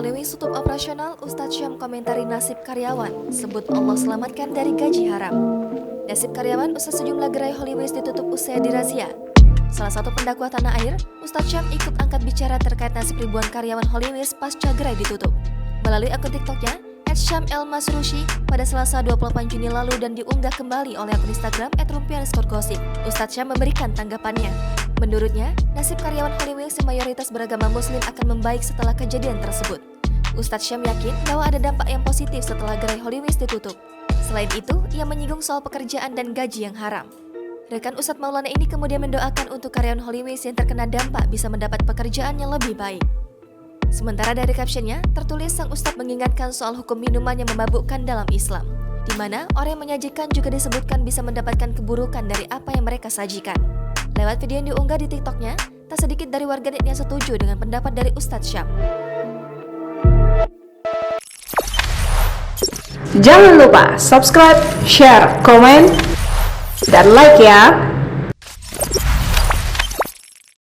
Hollywings tutup operasional, Ustadz Syam komentari nasib karyawan, sebut Allah selamatkan dari gaji haram. Nasib karyawan usaha sejumlah gerai Hollywings ditutup usai dirazia. Salah satu pendakwah tanah air, Ustadz Syam ikut angkat bicara terkait nasib ribuan karyawan Hollywings pasca gerai ditutup. Melalui akun TikToknya, @syam_el_masrushi pada Selasa 28 Juni lalu dan diunggah kembali oleh akun Instagram @rumpi_gosip. Ustadz Syam memberikan tanggapannya. Menurutnya, nasib karyawan Hollywings yang mayoritas beragama muslim akan membaik setelah kejadian tersebut. Ustadz Syam yakin bahwa ada dampak yang positif setelah gerai Hollywings ditutup. Selain itu, ia menyinggung soal pekerjaan dan gaji yang haram. Rekan Ustadz Maulana ini kemudian mendoakan untuk karyawan Hollywings yang terkena dampak bisa mendapat pekerjaan yang lebih baik. Sementara dari captionnya, tertulis sang Ustadz mengingatkan soal hukum minuman yang memabukkan dalam Islam, di mana orang yang menyajikan juga disebutkan bisa mendapatkan keburukan dari apa yang mereka sajikan. Lewat video yang diunggah di TikToknya, tak sedikit dari warganet yang setuju dengan pendapat dari Ustadz Syam. Jangan lupa subscribe, share, komen, dan like ya!